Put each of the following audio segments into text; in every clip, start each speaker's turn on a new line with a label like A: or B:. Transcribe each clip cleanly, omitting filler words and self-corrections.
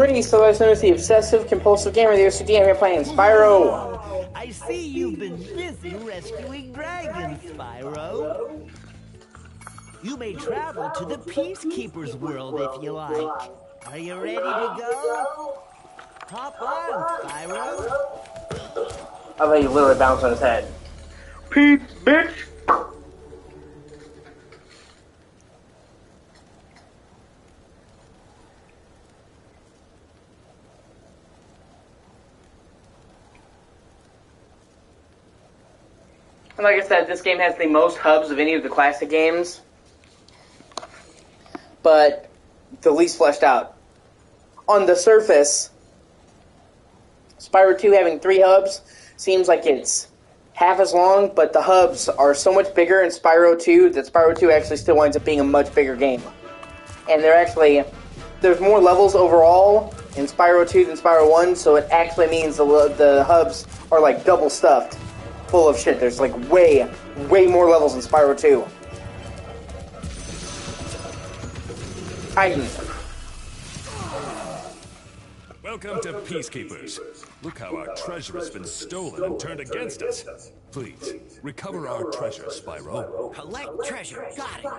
A: Pretty so as known as the obsessive compulsive gamer, the O.C.G, and we're playing Spyro.
B: I see you've been busy rescuing dragons, Spyro. You may travel to the Peacekeeper's world if you like. Are you ready to go? Hop on, Spyro.
A: I'll let you literally bounce on his head. Peace, bitch! And like I said, this game has the most hubs of any of the classic games, but the least fleshed out. On the surface, Spyro 2 having 3 hubs seems like it's half as long, but the hubs are so much bigger in Spyro 2 that Spyro 2 actually still winds up being a much bigger game. And there's more levels overall in Spyro 2 than Spyro 1, so it actually means the hubs are like double stuffed, full of shit. There's like way more levels in Spyro 2. Titan.
C: Welcome to Peacekeepers. Look how our treasure has been stolen and turned against us. Please, recover our treasure, Spyro.
B: Collect treasure. Got it.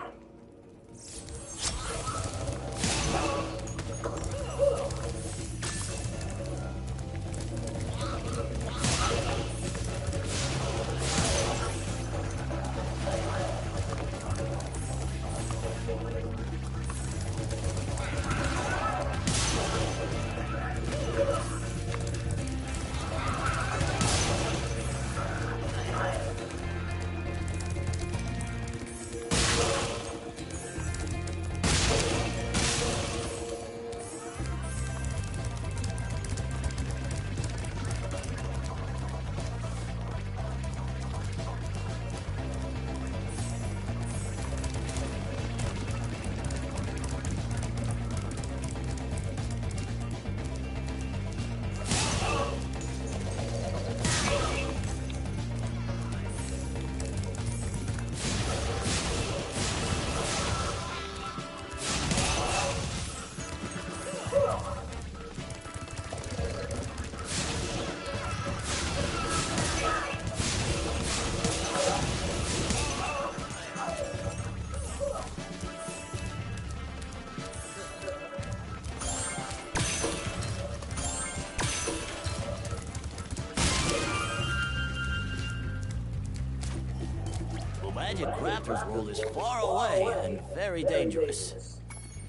B: Magic Crafter's world is far away and very dangerous.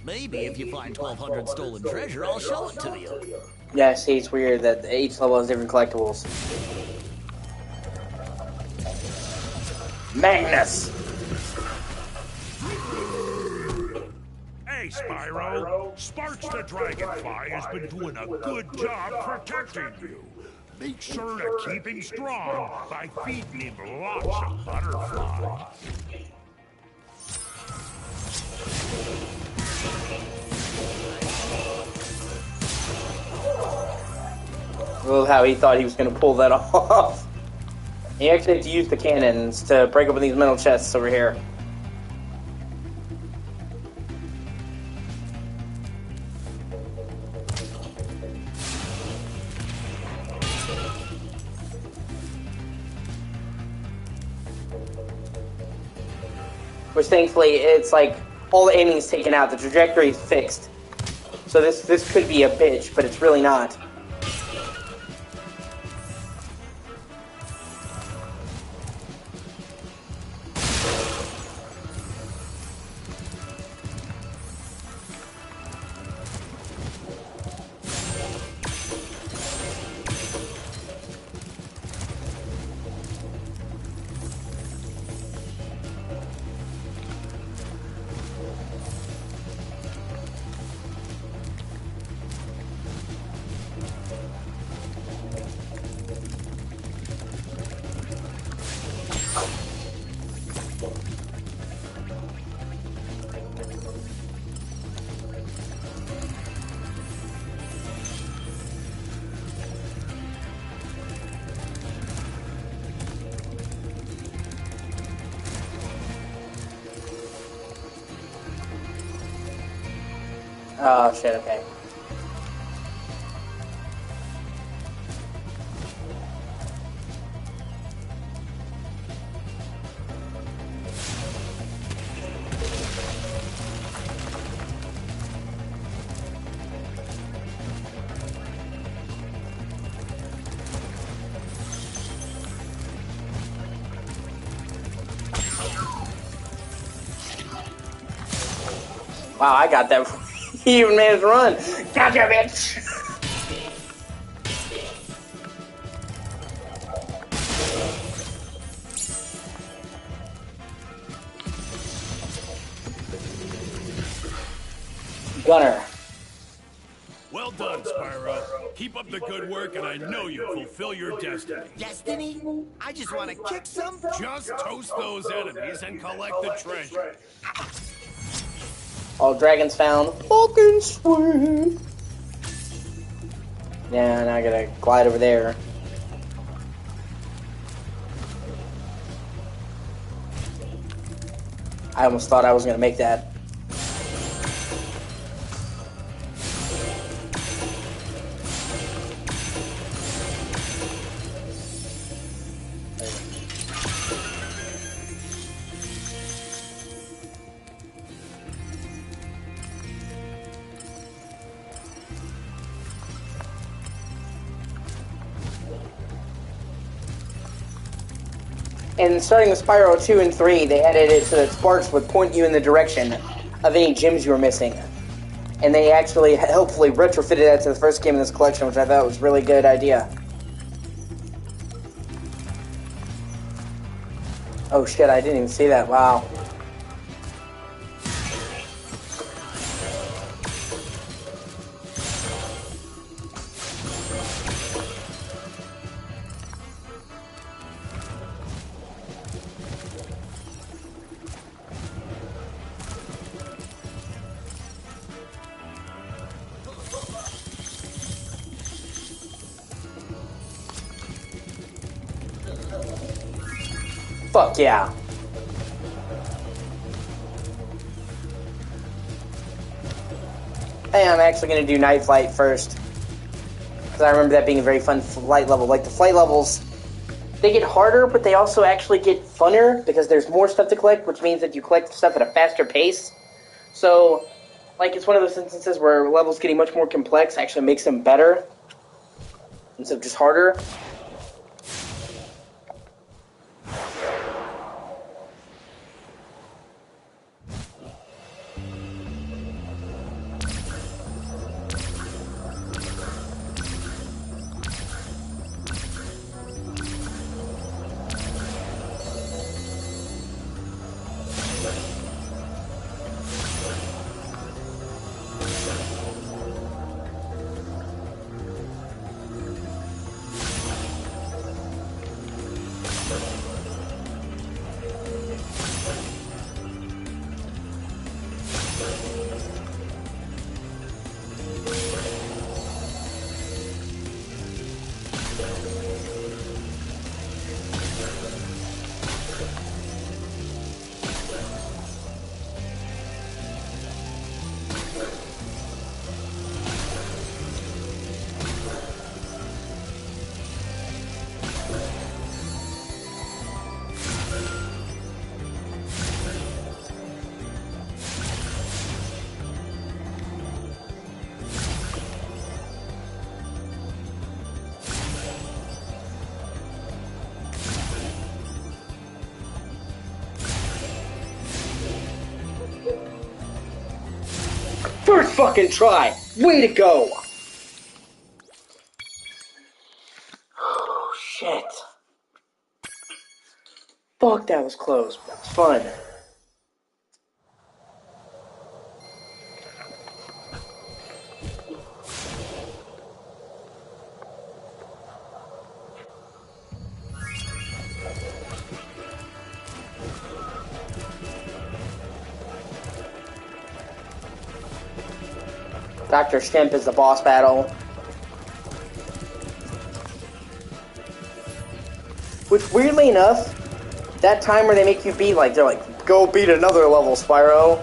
B: Maybe if you find 1,200 stolen treasure, I'll show it to you.
A: Yeah, see, it's weird that each level has different collectibles. Magnus!
D: Hey, Spyro. Sparks the Dragonfly has been doing a good job protecting you. Make sure to keep him strong by feeding him lots of butterflies.
A: I love how he thought he was going to pull that off. He actually had to use the cannons to break open these metal chests over here. Which thankfully, it's like all the aiming is taken out, the trajectory is fixed. So this could be a bitch, but it's really not. Oh shit, okay. Wow, I got that. He even managed to run. Gotcha, bitch! Gunner.
C: Well done, Spyro. Keep up the good work, and I know you'll fulfill your destiny.
B: Destiny? I just want to kick some.
C: Just toast those enemies and collect the treasure.
A: All dragons found. Fucking sweet. Yeah, now I gotta glide over there. I almost thought I was gonna make that. And starting with Spyro 2 and 3, they added it so that sparks would point you in the direction of any gems you were missing. And they actually helpfully retrofitted that to the first game in this collection, which I thought was a really good idea. Oh shit, I didn't even see that. Wow. Fuck yeah. Hey, I'm actually going to do Night Flight first. Because I remember that being a very fun flight level. Like, the flight levels, they get harder, but they also actually get funner because there's more stuff to collect, which means that you collect stuff at a faster pace. So, like, it's one of those instances where levels getting much more complex actually makes them better instead of just harder. First fucking try! Way to go! Oh, shit. Fuck, that was close. That was fun. Dr. Stimp is the boss battle. Which, weirdly enough, that time where they make you beat, like, they're like, go beat another level, Spyro.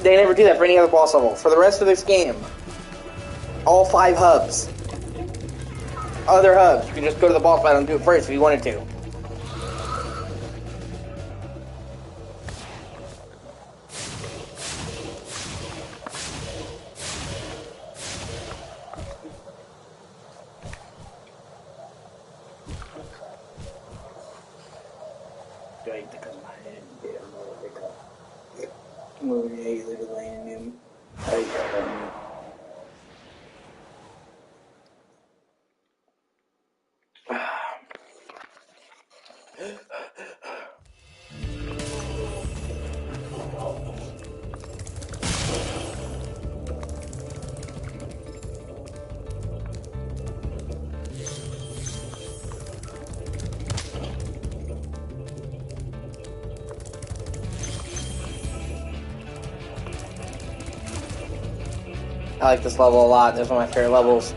A: They never do that for any other boss level. For the rest of this game, all 5 hubs, other hubs, you can just go to the boss battle and do it first if you wanted to. Move, yeah, you look at him. I like this level a lot. This is one of my favorite levels.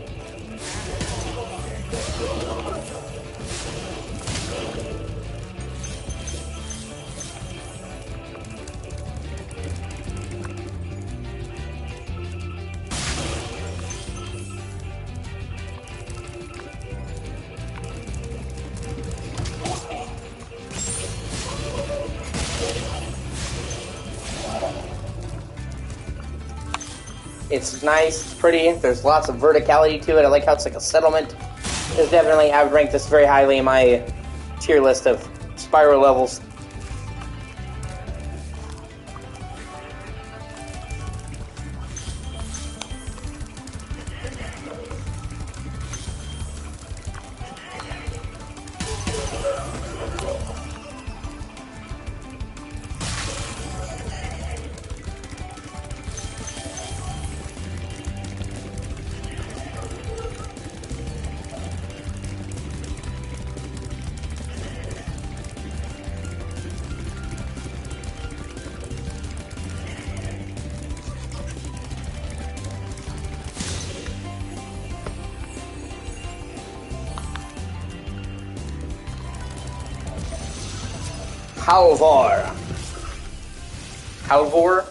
A: It's nice, it's pretty, there's lots of verticality to it. I like how it's like a settlement. There's definitely, I would rank this very highly in my tier list of Spyro levels. Halvor?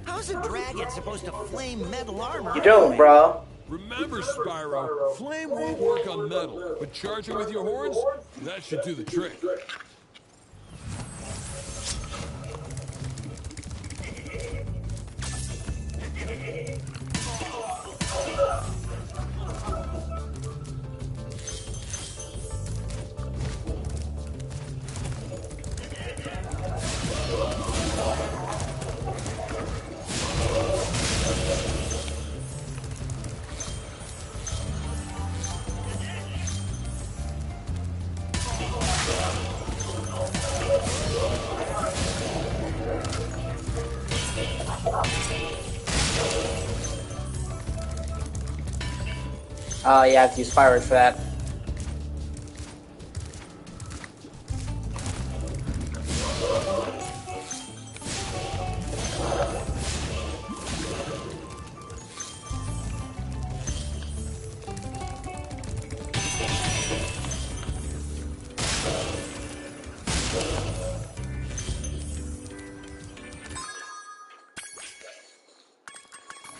B: How's a dragon supposed to flame metal armor?
A: You don't, bro.
C: Remember, Spyro, flame won't work on metal, but charging with your horns, that should do the trick.
A: Yeah, I have to use Spyro for that.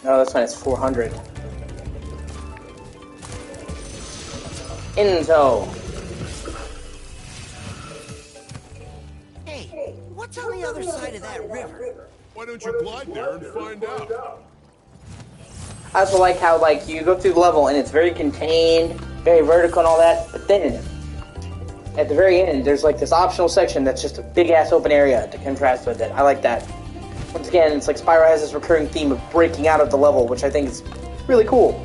A: No, this one is 400. Inzo.
B: Hey, what's on the other side of that river?
C: Why don't you glide there and find out?
A: I also like how, like, you go through the level and it's very contained, very vertical and all that, but then at the very end, there's like this optional section that's just a big-ass open area to contrast with it. I like that. Once again, it's like Spyro has this recurring theme of breaking out of the level, which I think is really cool.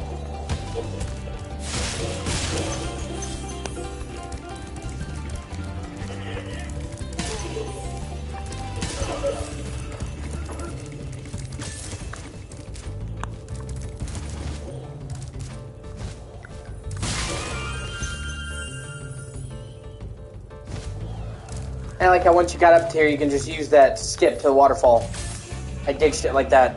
A: And I like how once you got up to here, you can just use that to skip to the waterfall. I dig shit like that.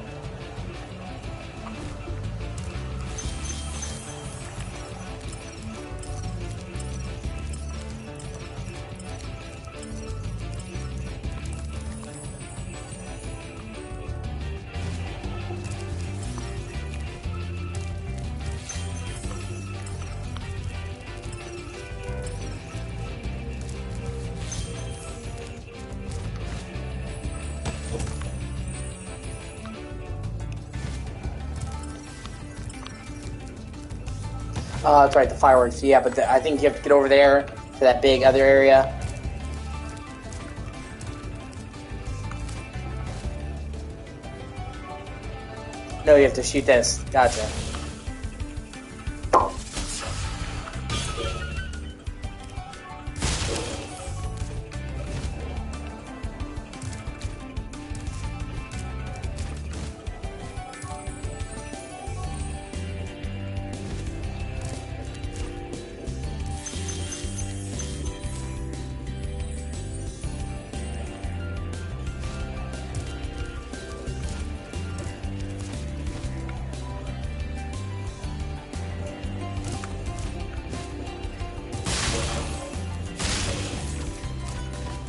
A: That's right, the fireworks. Yeah, but I think you have to get over there to that big other area. No, you have to shoot this. Gotcha.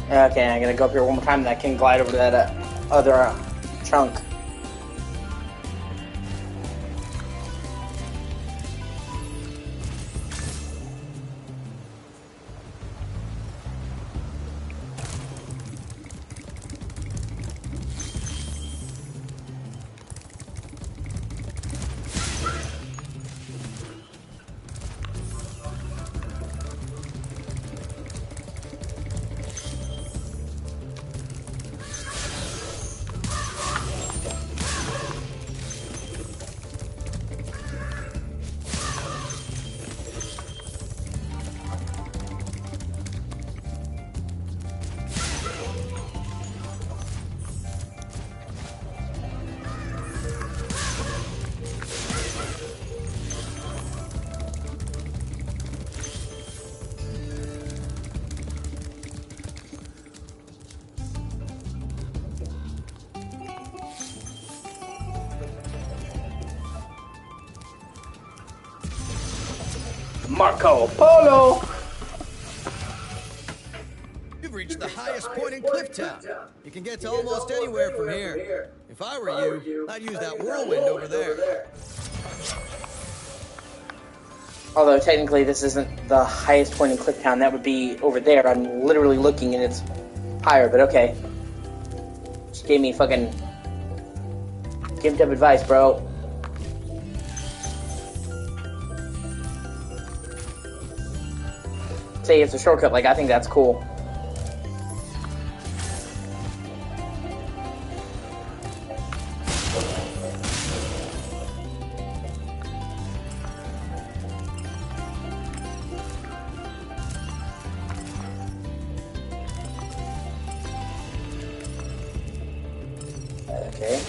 A: Okay, I gotta go up here one more time and I can glide over to that other chunk. Marco Polo!
E: You've reached the highest point in Clifftown. You can get to almost anywhere from here. If I were you, I'd use that whirlwind over there.
A: Although technically this isn't the highest point in Clifftown, that would be over there. I'm literally looking and it's higher, but okay. Just gave me fucking gimped up advice, bro. Say it's a shortcut, like I think that's cool. Okay.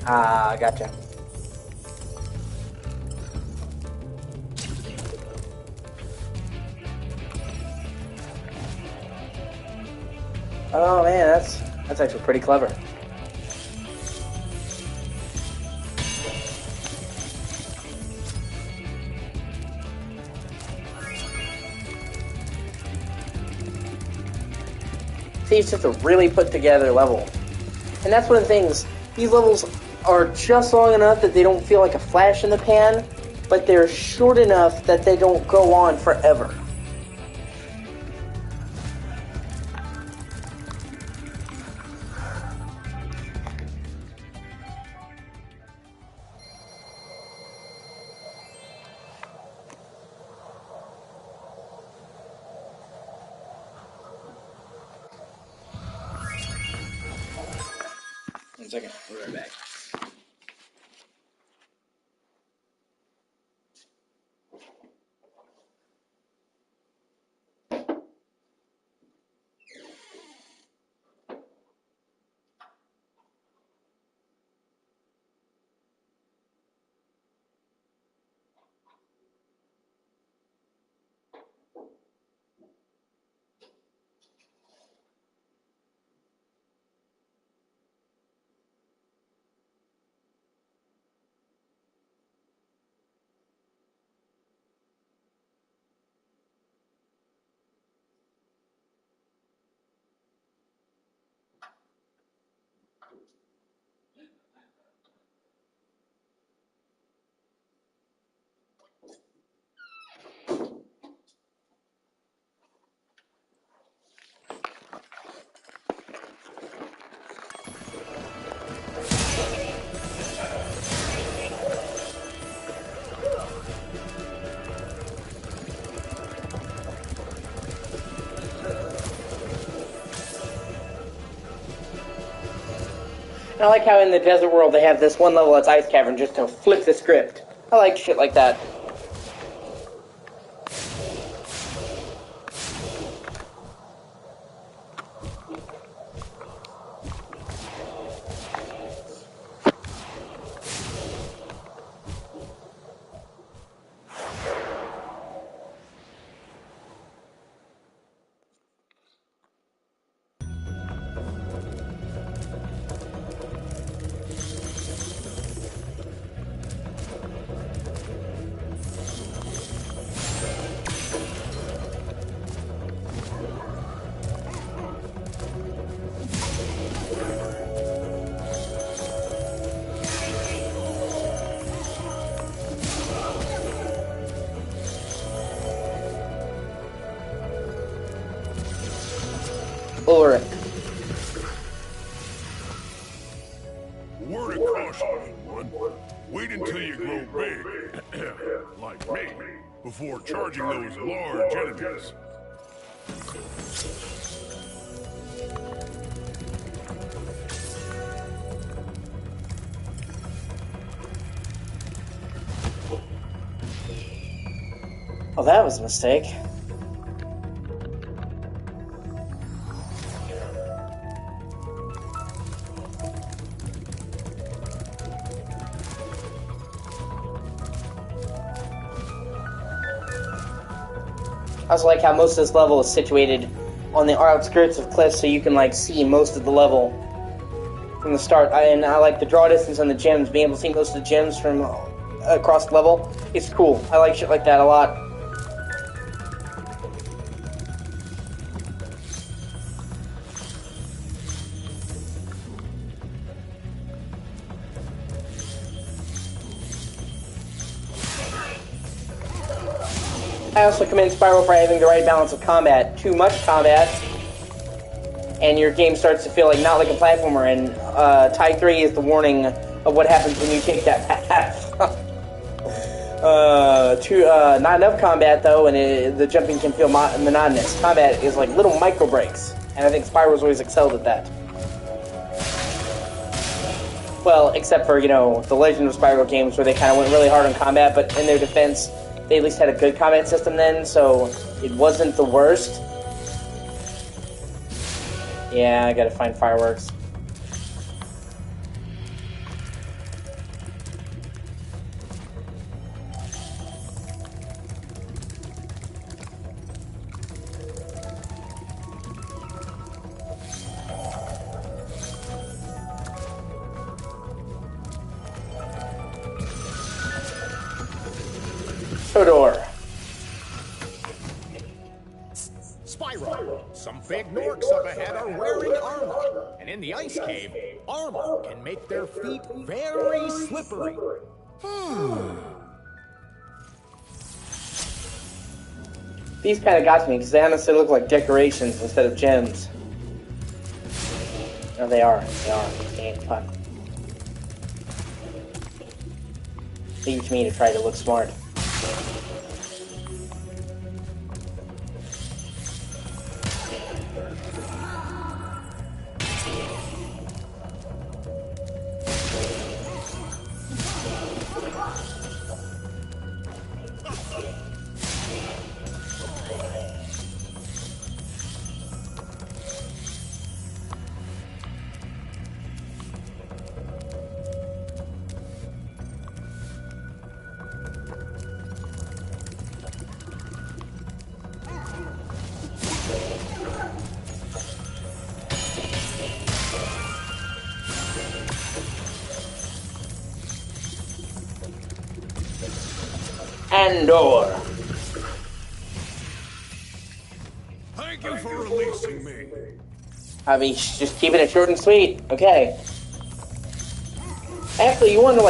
A: Ah, gotcha. Oh man, that's actually pretty clever. See, it's just a really put together level. And that's one of the things, these levels are just long enough that they don't feel like a flash in the pan, but they're short enough that they don't go on forever. One second, we'll be right back. And I like how in the desert world they have this one level that's Ice Cavern just to flip the script. I like shit like that.
D: A word of caution, everyone. Wait until you grow big, like me, before charging those large enemies.
A: Oh, that was a mistake. I also like how most of this level is situated on the outskirts of cliffs, so you can like see most of the level from the start. I like the draw distance on the gems, being able to see most of the gems from across the level. It's cool. I like shit like that a lot. I also commend Spyro for having the right balance of combat. Too much combat, and your game starts to feel like not like a platformer. And Type 3 is the warning of what happens when you take that path. Not enough combat though, and the jumping can feel monotonous. Combat is like little micro breaks, and I think Spyro's always excelled at that. Well, except for, the Legend of Spyro games where they kind of went really hard on combat, but in their defense, they at least had a good combat system then, so it wasn't the worst. Yeah, I gotta find fireworks. Hodor.
F: Spyro, some big Norks up ahead are wearing armor, and in the ice cave, armor can make their feet very slippery.
A: These kind of got to me because they honestly look like decorations instead of gems. No, they are. They are. Damn, fuck. Leave me to try to look smart. Andor.
D: Thank you for releasing me.
A: I mean, just keeping it short and sweet. Okay. Actually, you wonder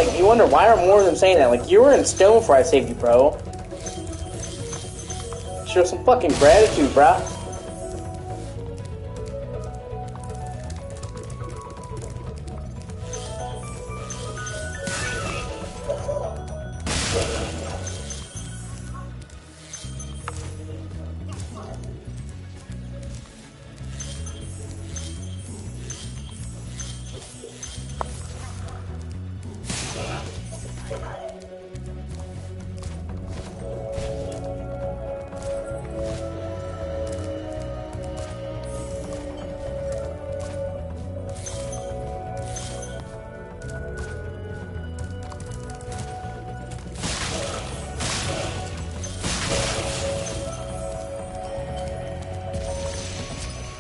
A: why are more of them saying that? Like, you were in stone before I saved you, bro. Show some fucking gratitude, bruh.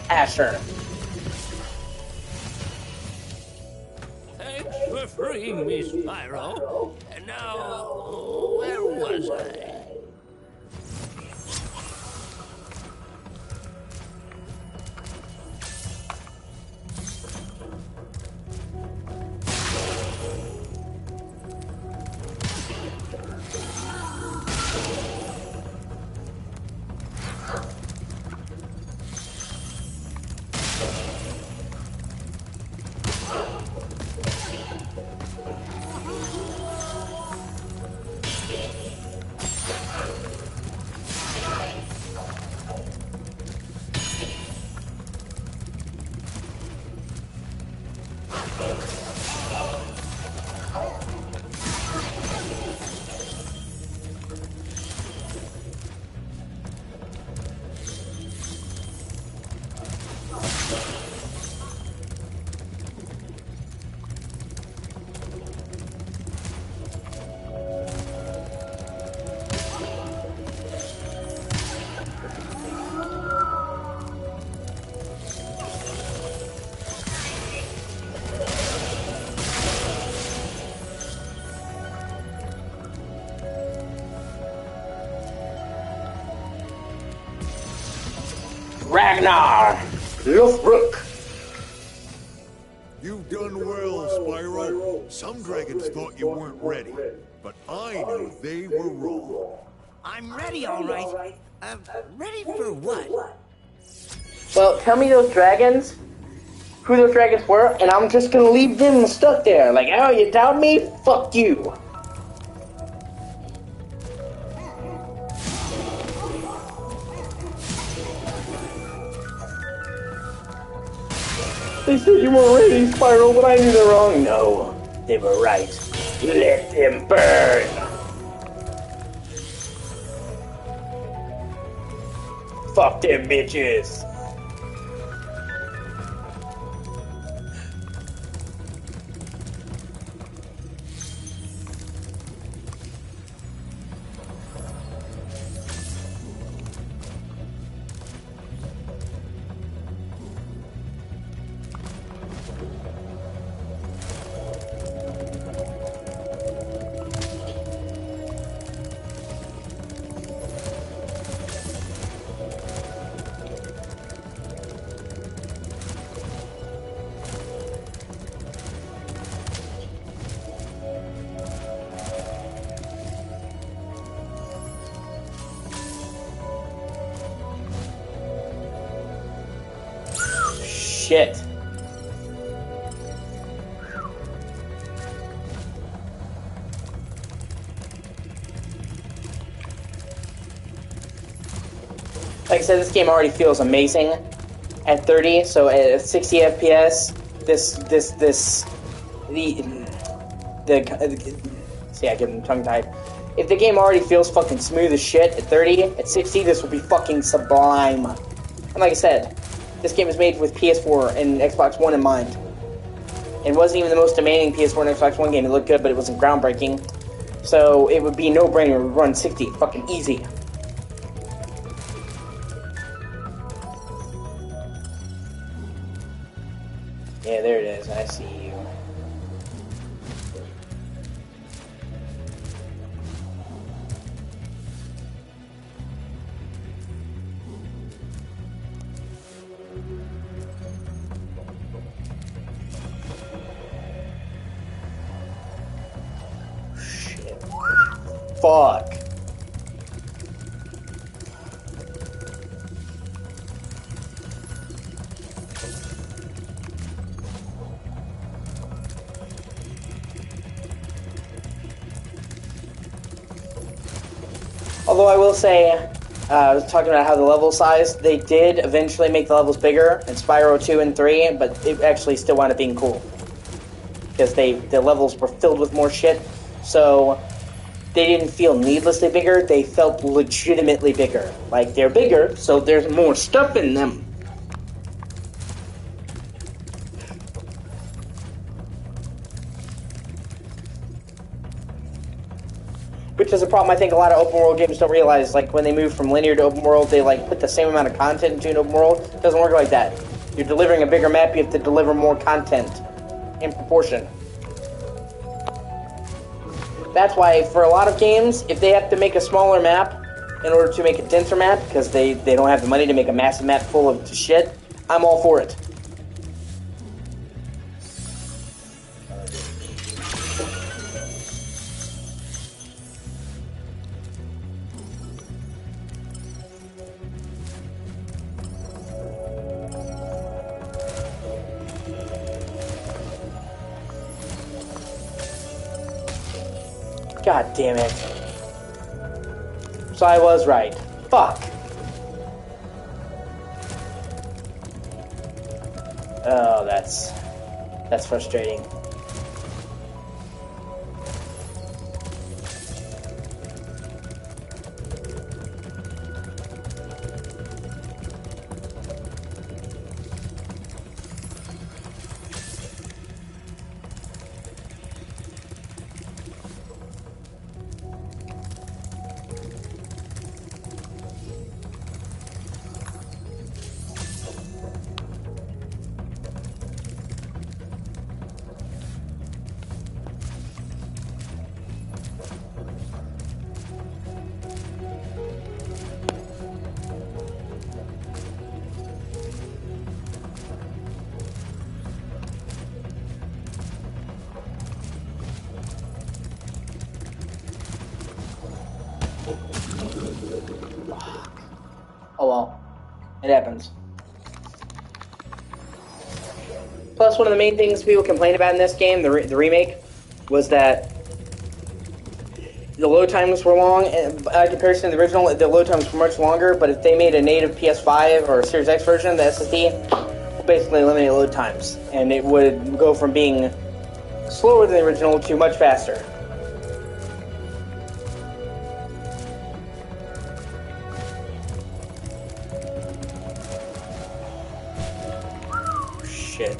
A: Asher.
G: Thanks for freeing me, Spyro. And now, where was I?
A: Ragnar Lothbrok.
H: You've done well, Spyro. Some dragons thought you weren't ready, but I knew they were wrong.
B: I'm ready, all right. Ready for what?
A: Well, tell me those dragons, who those dragons were, and I'm just gonna leave them stuck there. Like, oh, you doubt me? Fuck you. They said you weren't ready, Spyro, but I knew they're wrong. No, they were right. Let them burn. Fuck them bitches. Shit. Like I said, this game already feels amazing at 30, so at 60 FPS, see, I get them tongue-tied. If the game already feels fucking smooth as shit at 30, at 60, this will be fucking sublime. And like I said, this game is made with PS4 and Xbox One in mind. It wasn't even the most demanding PS4 and Xbox One game. It looked good, but it wasn't groundbreaking. So it would be a no-brainer to run 60 fucking easy. Yeah, there it is. I see you. Shit. Fuck. Although I will say, I was talking about how the level size, they did eventually make the levels bigger in Spyro 2 and 3, but it actually still wound up being cool. Because the levels were filled with more shit, so they didn't feel needlessly bigger, they felt legitimately bigger. Like, they're bigger, so there's more stuff in them. Which is a problem I think a lot of open world games don't realize. Like, when they move from linear to open world, they like put the same amount of content into an open world. It doesn't work like that. You're delivering a bigger map, you have to deliver more content in proportion. That's why for a lot of games, if they have to make a smaller map in order to make a denser map, because they don't have the money to make a massive map full of shit, I'm all for it. God damn it. So I was right. Fuck. Oh, that's frustrating. Oh well, it happens. Plus, one of the main things people complain about in this game, the remake, was that the load times were long. And by comparison to the original, the load times were much longer. But if they made a native PS5 or Series X version, the SSD would basically eliminate load times, and it would go from being slower than the original to much faster. Shit.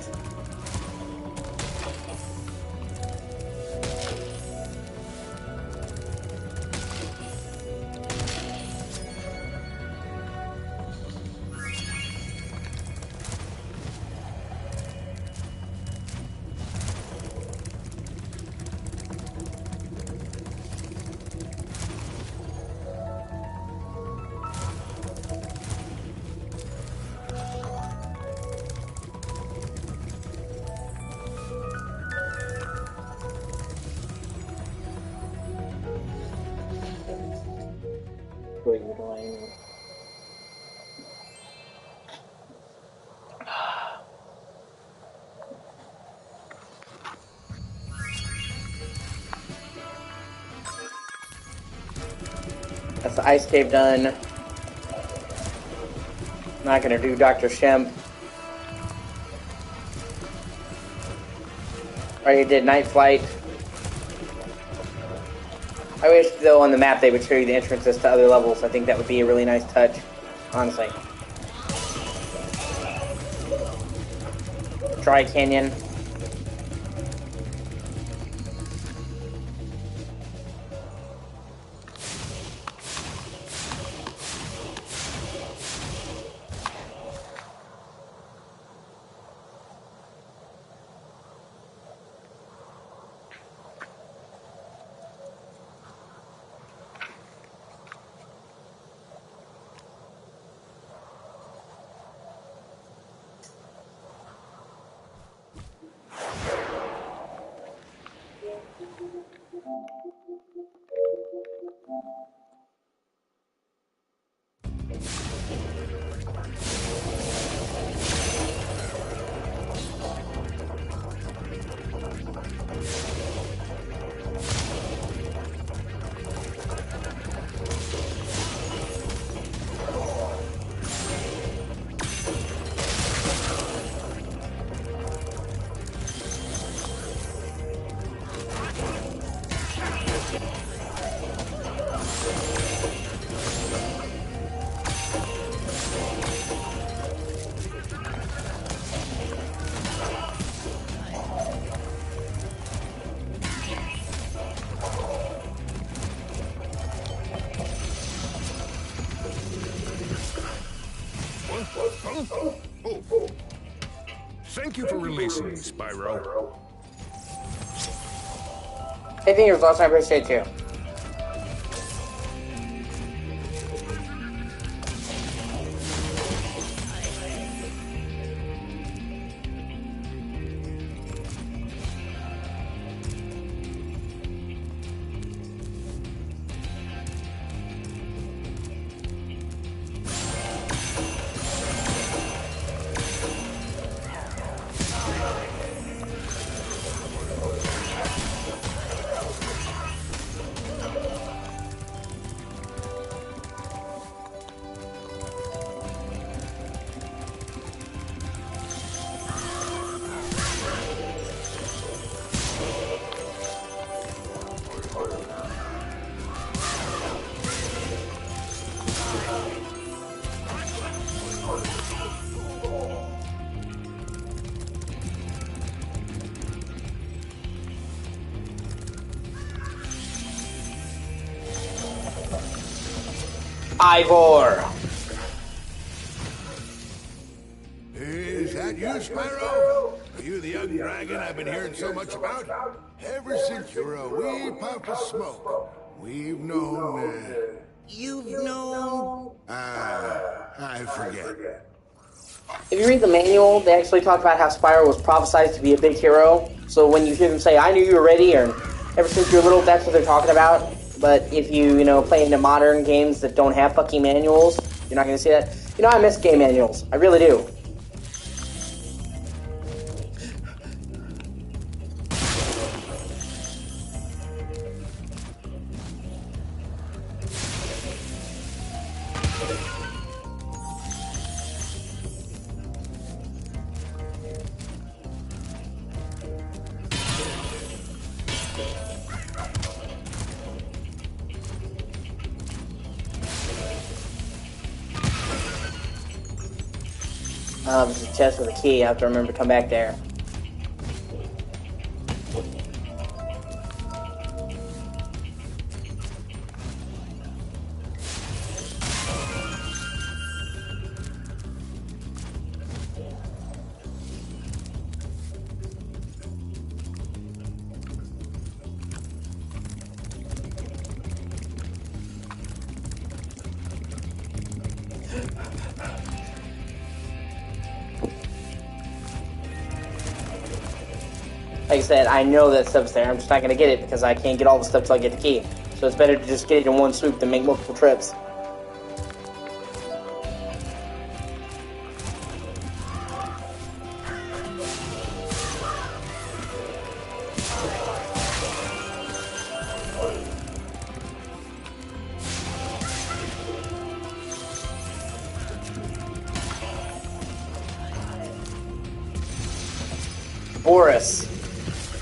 A: What are you doing? That's the ice cave done. Not gonna do Dr. Shemp. Already did Night Flight. I wish, though, on the map they would show you the entrances to other levels. I think that would be a really nice touch, honestly. Dry Canyon.
C: Oh. Thank you for releasing me, Spyro.
A: I think it was last time I appreciate too. Ivor.
H: Is that you, Spyro? Are you the young dragon I've been hearing so much about? Ever since you were a wee puff of smoke, we've known,
B: You've known...
H: I forget.
A: If you read the manual, they actually talk about how Spyro was prophesized to be a big hero. So when you hear them say, I knew you were ready, or ever since you were little, that's what they're talking about. But if you play into modern games that don't have fucking manuals, you're not going to see that. I miss game manuals. I really do. There's a chest with a key. I have to remember to come back there. Like I said, I know that stuff's there. I'm just not going to get it because I can't get all the stuff till I get the key. So it's better to just get it in one swoop than make multiple trips. Boris.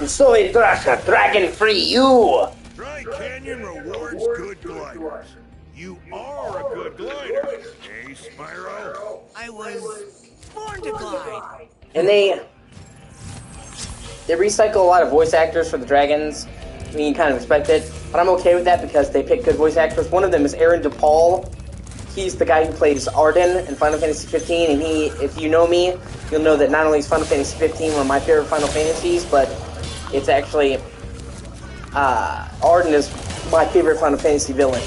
A: So it dragon free you.
H: Dry Canyon rewards good gliders. You are a good glider, eh, Spyro?
B: I was born to glide.
A: And they recycle a lot of voice actors for the dragons. I mean, you kind of expect it, but I'm okay with that because they pick good voice actors. One of them is Aaron DePaul. He's the guy who plays Arden in Final Fantasy 15, and if you know me, you'll know that not only is Final Fantasy 15 one of my favorite Final Fantasies, but it's actually, Arden is my favorite Final Fantasy villain.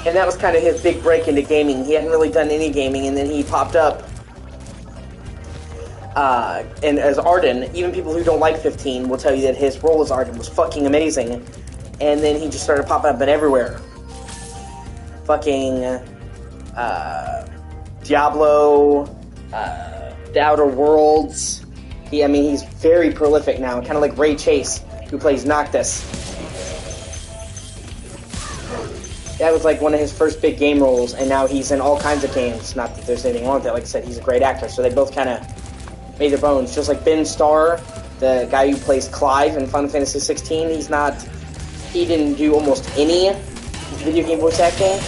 A: And that was kind of his big break into gaming. He hadn't really done any gaming, and then he popped up. And as Arden, even people who don't like 15 will tell you that his role as Arden was fucking amazing. And then he just started popping up everywhere. Fucking, Diablo, The Outer Worlds. He's very prolific now, kind of like Ray Chase, who plays Noctis. That was like one of his first big game roles, and now he's in all kinds of games. Not that there's anything wrong with that. Like I said, he's a great actor, so they both kind of made their bones. Just like Ben Starr, the guy who plays Clive in Final Fantasy 16, he didn't do almost any video game voice acting.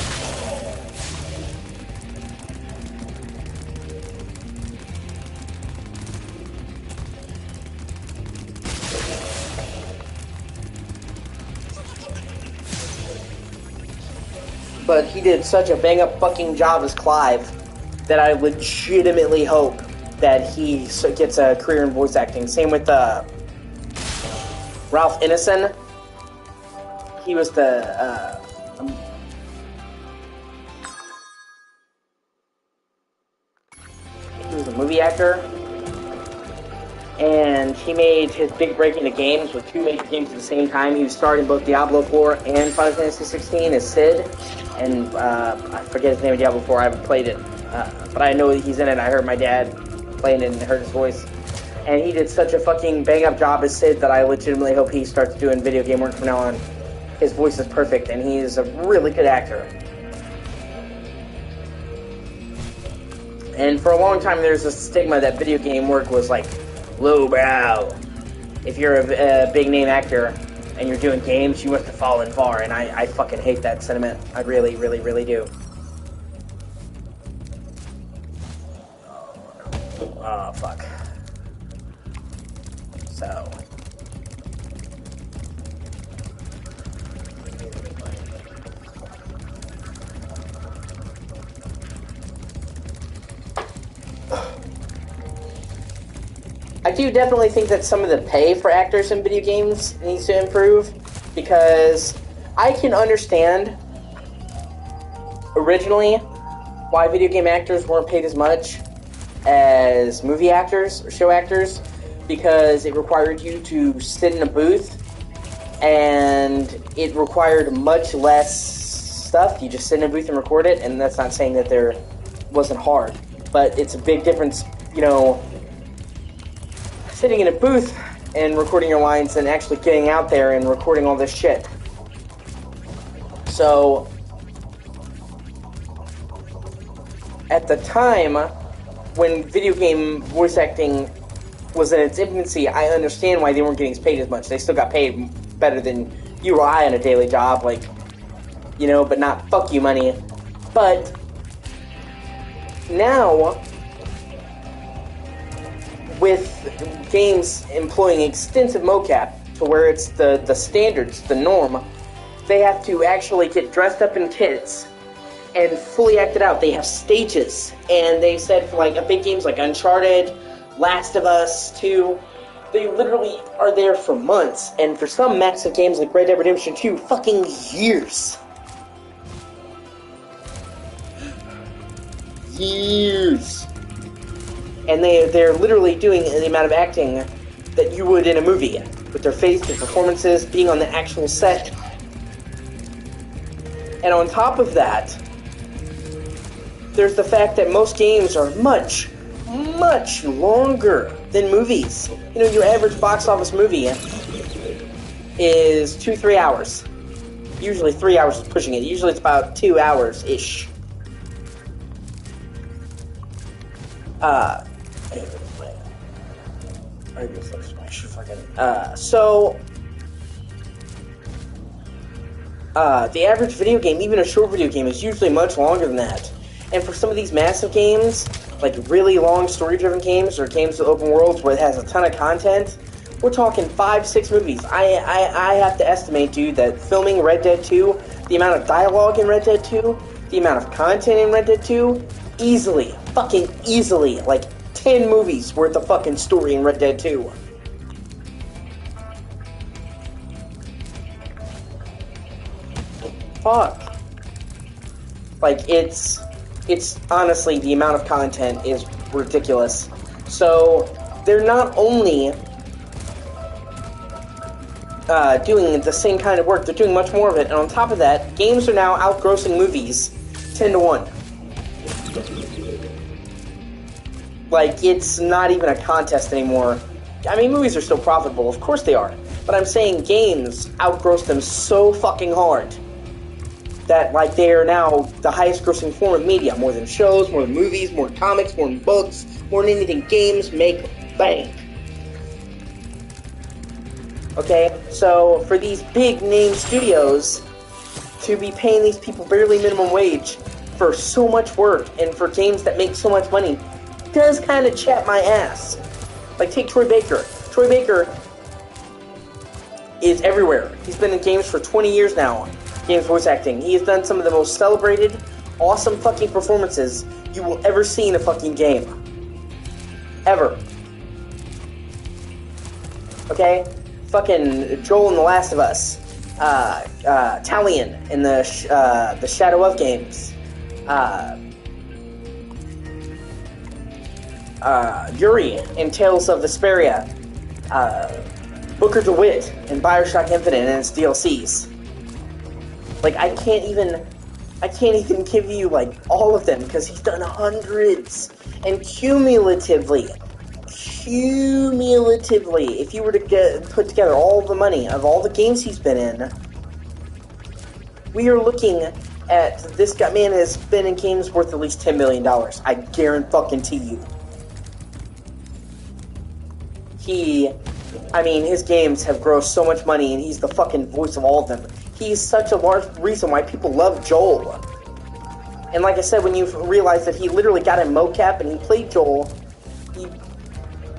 A: But he did such a bang-up fucking job as Clive that I legitimately hope that he gets a career in voice acting. Same with Ralph Ineson. He was he was a movie actor, and he made his big break into games with two major games at the same time. He was starred in both Diablo 4 and Final Fantasy 16 as Sid, and I forget his name of Diablo 4. I haven't played it, but I know he's in it. I heard my dad playing it and heard his voice. And he did such a fucking bang-up job as Sid that I legitimately hope he starts doing video game work from now on. His voice is perfect, and he is a really good actor. And for a long time, there's a stigma that video game work was like lowbrow. If you're a big-name actor and you're doing games, you must have fallen far, and I fucking hate that sentiment. I really, really, really do. Oh, fuck. So... I do definitely think that some of the pay for actors in video games needs to improve, because I can understand originally why video game actors weren't paid as much as movie actors or show actors, because it required you to sit in a booth and it required much less stuff. You just sit in a booth and record it, and that's not saying that there wasn't hard, but it's a big difference, you know, sitting in a booth and recording your lines and actually getting out there and recording all this shit. So, at the time, when video game voice acting was in its infancy, I understand why they weren't getting paid as much. They still got paid better than you or I on a daily job, like, you know, but not fuck you money. But now, with games employing extensive mocap to where it's the standards, the norm, they have to actually get dressed up in kits and fully act it out. They have stages, and they said for like a big games like Uncharted, Last of Us 2, they literally are there for months, and for some massive games like Red Dead Redemption 2, fucking years. Years. And they're literally doing the amount of acting that you would in a movie, with their face, their performances, being on the actual set. And on top of that, there's the fact that most games are much, much longer than movies. You know, your average box office movie is 2-3 hours. Usually 3 hours is pushing it. Usually it's about 2 hours-ish. The average video game, even a short video game, is usually much longer than that. And for some of these massive games, like really long story-driven games, or games with open worlds where it has a ton of content, we're talking 5-6 movies. I have to estimate, dude, that filming Red Dead 2, the amount of dialogue in Red Dead 2, the amount of content in Red Dead 2, easily, fucking easily, like 10 movies worth of fucking story in Red Dead 2. Fuck. Like, it's honestly, the amount of content is ridiculous. So, they're not only doing the same kind of work, they're doing much more of it, and on top of that, games are now outgrossing movies 10-1. Like, it's not even a contest anymore. I mean, movies are still profitable, of course they are, but I'm saying games outgross them so fucking hard that, like, they are now the highest grossing form of media, more than shows, more than movies, more than comics, more than books, more than anything. Games make bank. Okay, so for these big name studios to be paying these people barely minimum wage for so much work and for games that make so much money does kind of chat my ass. Like, take Troy Baker. Troy Baker is everywhere. He's been in games for 20 years now. Games voice acting. He has done some of the most celebrated, awesome fucking performances you will ever see in a fucking game. Ever. Okay? Fucking Joel in The Last of Us. Talion in the Shadow of games. Yuri in Tales of Vesperia. Booker DeWitt in Bioshock Infinite and its DLCs. Like, I can't even give you, like, all of them, because he's done hundreds. And cumulatively, if you were to put together all the money of all the games he's been in, we are looking at, this guy, man has been in games worth at least $10 million. I guarantee you. His games have grossed so much money, and he's the fucking voice of all of them. He's such a large reason why people love Joel. And like I said, when you realize that he literally got in mocap and he played Joel,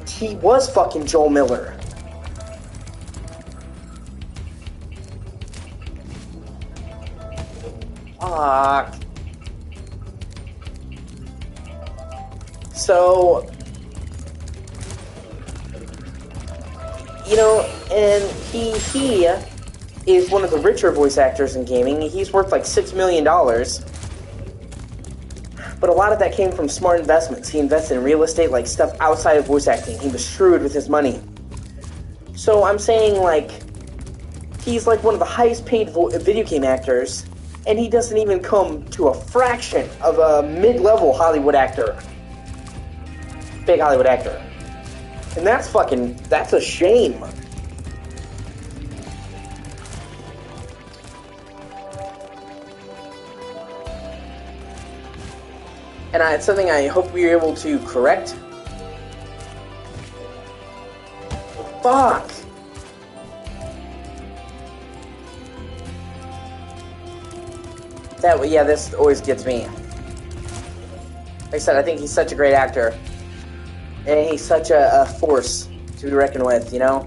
A: he was fucking Joel Miller. Fuck. So, you know, and he is one of the richer voice actors in gaming. He's worth like $6 million. But a lot of that came from smart investments. He invested in real estate, like stuff outside of voice acting. He was shrewd with his money. So I'm saying, like, he's like one of the highest paid video game actors, and he doesn't even come to a fraction of a mid-level Hollywood actor. Big Hollywood actor. And that's a shame. And it's something I hope we're able to correct. Fuck! Yeah, this always gets me. Like I said, I think he's such a great actor. And he's such a force to be reckoned with, you know?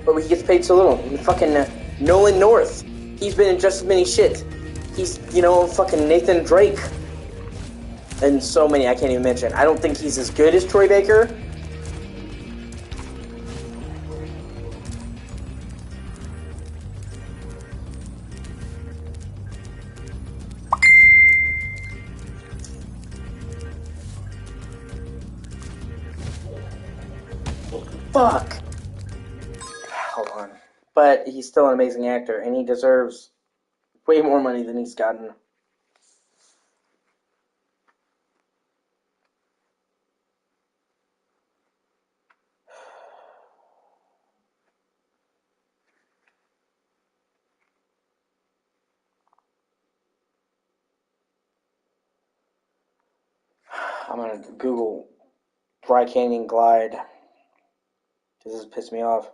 A: But he gets paid so little. Fucking Nolan North. He's been in just as many shit. He's, you know, fucking Nathan Drake. And so many I can't even mention. I don't think he's as good as Troy Baker. Fuck. Hold on. But he's still an amazing actor, and he deserves way more money than he's gotten. I'm gonna Google Dry Canyon Glide. This has pissed me off.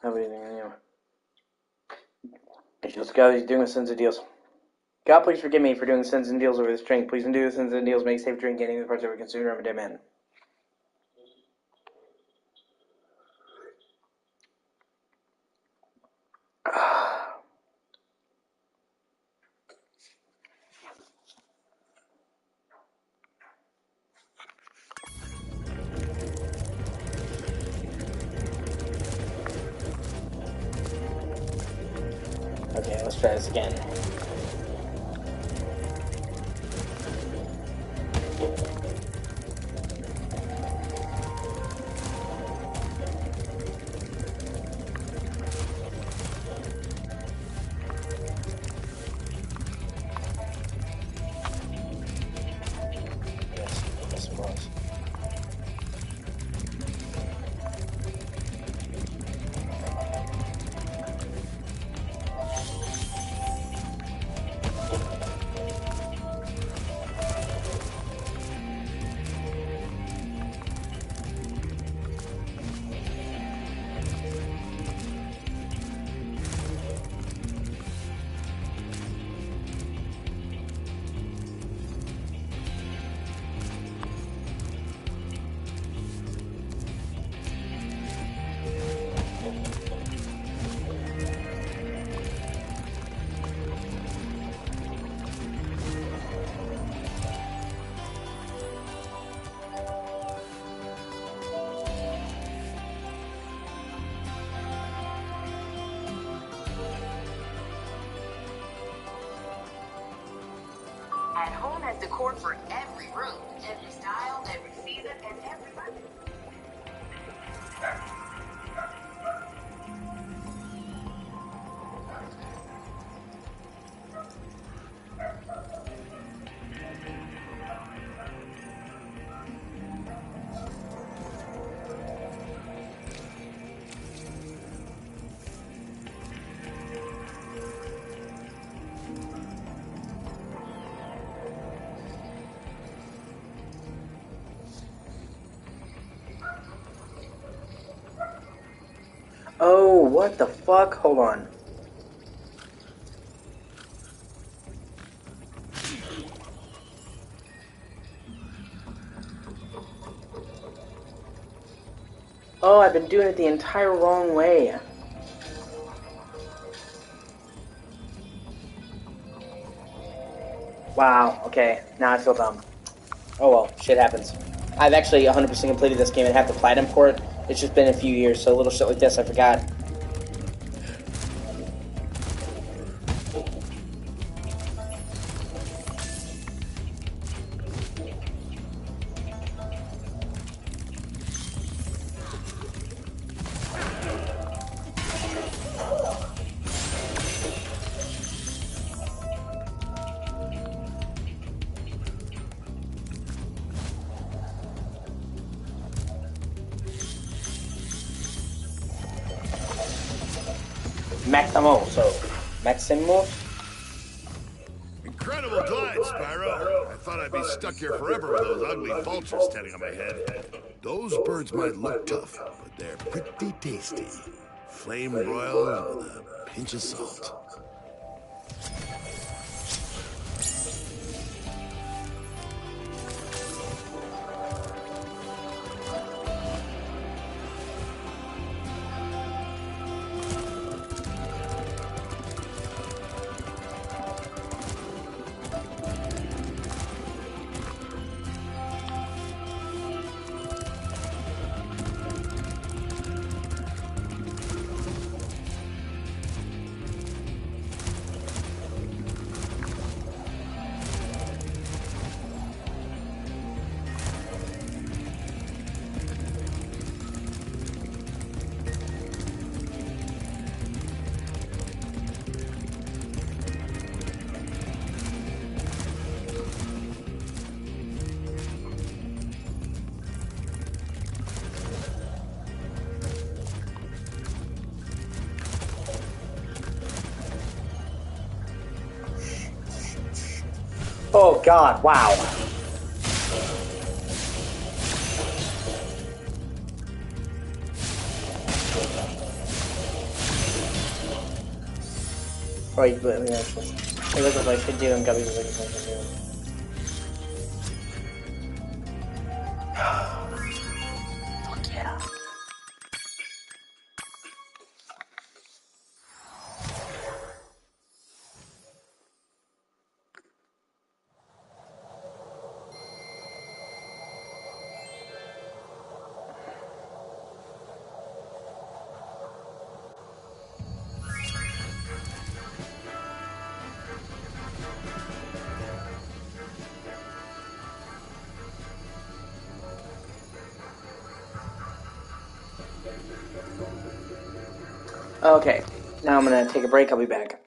A: Nobody anymore. Just God, he's doing sins and deals. God, please forgive me for doing sins and deals over this drink. Please undo the sins and deals. Make safe drink any of the parts of it consumed. I'm a dead man. Okay, let's try this again. Yes, it was.
I: At home has decor for every room, every style, every season, and every budget.
A: Oh, what the fuck? Hold on. Oh, I've been doing it the entire wrong way. Wow, okay. Now I feel dumb. Oh well, shit happens. I've actually 100% completed this game and have the Platinum port. It's just been a few years, so a little shit like this I forgot. Maximos?
H: Incredible glide, Spyro. I thought I'd be stuck here forever with those ugly vultures standing on my head. Those birds might look tough, but they're pretty tasty. Flame broiled with a pinch of salt.
A: Oh god, wow. Right, but yeah, it looks like I should do and Gubby was like I should do. Fuck yeah. Okay, now I'm gonna take a break. I'll be back.